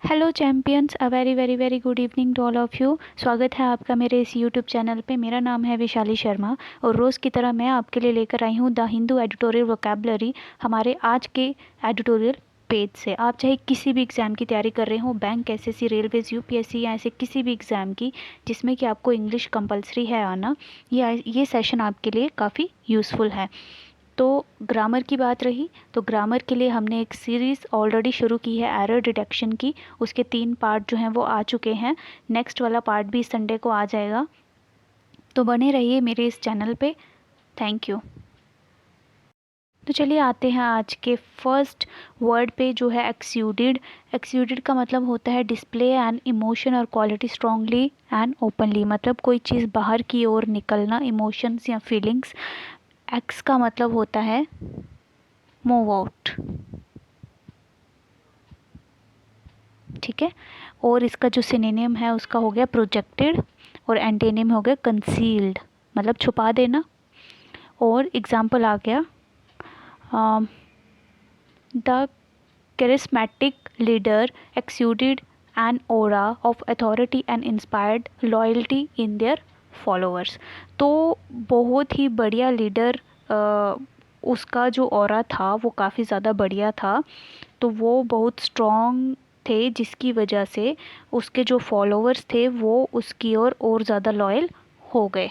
Hello champions, a very very very good evening to all of you. स्वागत है आपका मेरे इस यूट्यूब चैनल पे। मेरा नाम है विशाली शर्मा और रोज़ की तरह मैं आपके लिए लेकर आई हूँ द हिंदू एडिटोरियल वोकैबुलरी हमारे आज के एडिटोरियल पेज से। आप चाहे किसी भी एग्ज़ाम की तैयारी कर रहे हो, बैंक, एसएससी, रेलवेज़, यूपीएससी या ऐसे किसी भी एग्ज़ाम की जिसमें कि आपको इंग्लिश कंपलसरी है आना, ये सेशन आपके लिए काफ़ी यूज़फुल है। तो ग्रामर की बात रही तो ग्रामर के लिए हमने एक सीरीज़ ऑलरेडी शुरू की है एरर डिटेक्शन की। उसके 3 पार्ट जो हैं वो आ चुके हैं। नेक्स्ट वाला पार्ट भी संडे को आ जाएगा, तो बने रहिए मेरे इस चैनल पे। Thank you. तो चलिए आते हैं आज के फर्स्ट वर्ड पे जो है एक्सयूडेड। एक्सयूडेड का मतलब होता है डिस्प्ले एन इमोशन और क्वालिटी स्ट्रांगली एंड ओपनली, मतलब कोई चीज़ बाहर की ओर निकलना, इमोशंस या फीलिंग्स। एक्स का मतलब होता है मूव आउट, ठीक है। और इसका जो सिनोनिम है उसका हो गया प्रोजेक्टेड और एंटोनिम हो गया कंसील्ड, मतलब छुपा देना। और एग्जाम्पल आ गया the charismatic leader exuded an aura of authority and inspired loyalty in their followers। तो बहुत ही बढ़िया लीडर, उसका जो ऑरा था वो काफ़ी ज़्यादा बढ़िया था, तो वो बहुत स्ट्रॉन्ग थे जिसकी वजह से उसके जो फॉलोअर्स थे वो उसकी ओर और ज़्यादा लॉयल हो गए।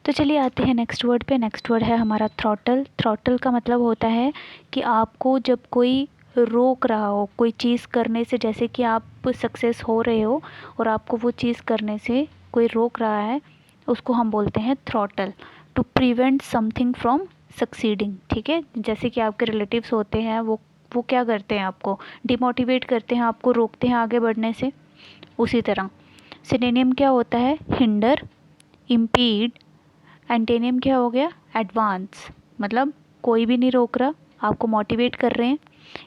तो चलिए आते हैं नेक्स्ट वर्ड पे। नेक्स्ट वर्ड है हमारा थ्रॉटल। थ्रॉटल का मतलब होता है कि आपको जब कोई रोक रहा हो कोई चीज़ करने से, जैसे कि आप सक्सेस हो रहे हो और आपको वो चीज़ करने से कोई रोक रहा है, उसको हम बोलते हैं throttle. To prevent something from succeeding, ठीक है। जैसे कि आपके रिलेटिव्स होते हैं, वो क्या करते हैं, आपको डिमोटिवेट करते हैं, आपको रोकते हैं आगे बढ़ने से। उसी तरह सिनोनिम क्या होता है, हिंडर, इम्पीड। एंटेनियम क्या हो गया, एडवांस, मतलब कोई भी नहीं रोक रहा, आपको मोटिवेट कर रहे हैं।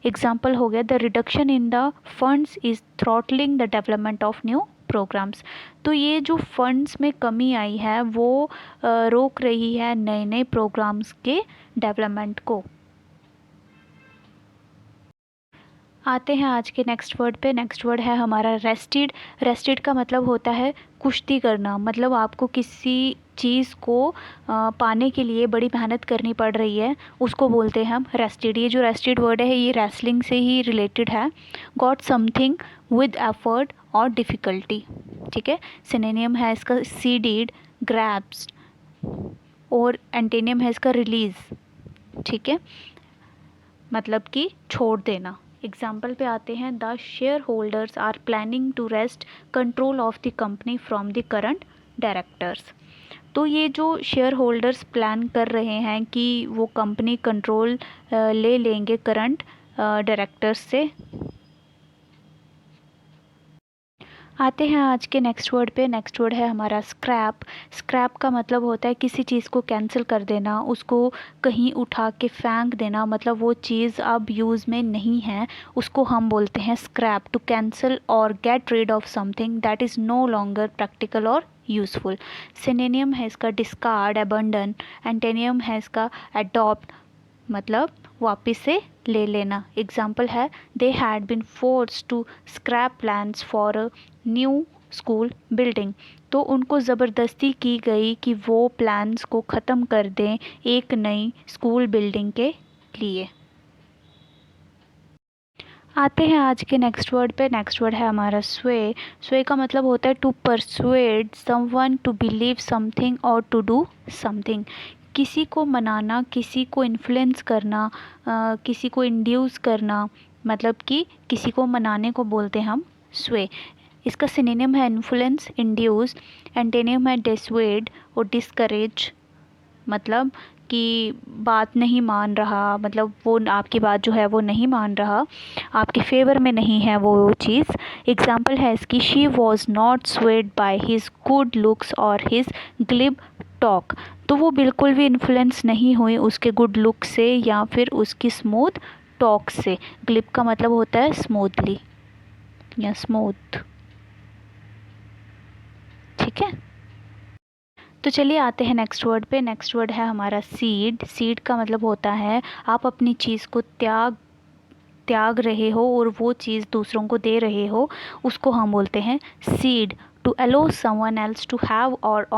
एग्जाम्पल हो गया the reduction in the funds is throttling the development of new programs. तो ये जो फंड्स में कमी आई है वो रोक रही है नए नए प्रोग्राम्स के डेवलपमेंट को। आते हैं आज के नेक्स्ट वर्ड पे। नेक्स्ट वर्ड है हमारा रेस्टेड। रेस्टेड का मतलब होता है कुश्ती करना, मतलब आपको किसी चीज़ को पाने के लिए बड़ी मेहनत करनी पड़ रही है, उसको बोलते हैं हम रेस्टेड। ये जो रेस्टेड वर्ड है ये रेसलिंग से ही रिलेटेड है। गॉट समथिंग विद एफर्ट और डिफ़िकल्टी, ठीक है। सिनोनिम है इसका सीडीड, ग्रैब्स, और एंटेनियम है इसका रिलीज़, ठीक है, मतलब कि छोड़ देना। एग्जाम्पल पे आते हैं the shareholders are planning to wrest control of the company from the current directors. तो ये जो शेयर होल्डर्स प्लान कर रहे हैं कि वो कंपनी कंट्रोल ले लेंगे करंट डायरेक्टर्स से। आते हैं आज के नेक्स्ट वर्ड पे। नेक्स्ट वर्ड है हमारा स्क्रैप। स्क्रैप का मतलब होता है किसी चीज़ को कैंसिल कर देना, उसको कहीं उठा के फेंक देना, मतलब वो चीज़ अब यूज़ में नहीं है, उसको हम बोलते हैं स्क्रैप। टू कैंसिल और get rid of something that is no longer practical और यूज़फुल। सिनोनिम है इसका डिस्कार्ड, अबंडन। एंटोनियम है इसका अडॉप्ट, मतलब वापस से ले लेना। एग्जाम्पल है they had been force to scrap plans for a new school building. तो उनको ज़बरदस्ती की गई कि वो प्लान्स को ख़त्म कर दें एक नई स्कूल बिल्डिंग के लिए। आते हैं आज के नेक्स्ट वर्ड पे। नेक्स्ट वर्ड है हमारा स्वे। स्वे का मतलब होता है to persuade someone to believe something और टू डू समथिंग। किसी को मनाना, किसी को इन्फ्लुएंस करना, किसी को इंड्यूस करना, मतलब कि किसी को मनाने को बोलते हैं हम स्वे। इसका सिनोनिम है इन्फ्लुएंस, इंड्यूस। एंटोनिम है डिसवेड और डिस्करेज, मतलब कि बात नहीं मान रहा, मतलब वो आपकी बात जो है वो नहीं मान रहा, आपके फेवर में नहीं है वो चीज़। एग्जाम्पल है इसकी she was not swayed by his good looks और हिज ग्लिब टॉक। तो वो बिल्कुल भी इन्फ्लुएंस नहीं हुई उसके गुड लुक से या फिर उसकी स्मूथ टॉक से। ग्लिब का मतलब होता है स्मूथली या स्मूथ, ठीक है। तो चलिए आते हैं नेक्स्ट वर्ड पे। नेक्स्ट वर्ड है हमारा सीड। सीड का मतलब होता है आप अपनी चीज़ को त्याग त्याग रहे हो और वो चीज़ दूसरों को दे रहे हो, उसको हम बोलते हैं cede. To allow someone else to have और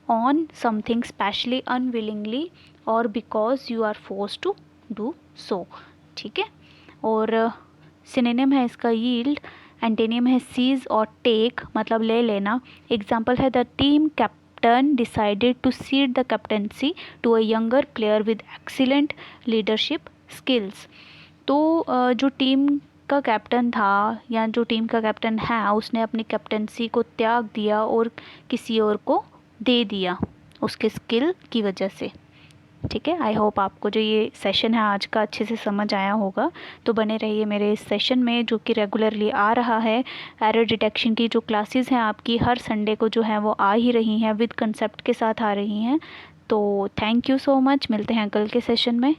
ऑन समथिंग स्पेशली अनविलिंगली और because you are force to do so. ठीक है. और सिनोनिम है इसका यील्ड, एंटेनियम है सीज और टेक, मतलब ले लेना. एग्जाम्पल है the team captain decided to cede the captaincy to a younger player with excellent leadership skills. तो जो टीम का कैप्टन था या जो टीम का कैप्टन है उसने अपनी कैप्टनसी को त्याग दिया और किसी और को दे दिया उसके स्किल की वजह से. ठीक है. आई होप आपको जो ये सेशन है आज का अच्छे से समझ आया होगा. तो बने रहिए मेरे इस सेशन में जो कि रेगुलरली आ रहा है. एरर डिटेक्शन की जो क्लासेस हैं आपकी हर संडे को जो है वो आ ही रही हैं, विद कंसेप्ट के साथ आ रही हैं. तो थैंक यू सो मच. मिलते हैं कल के सेशन में.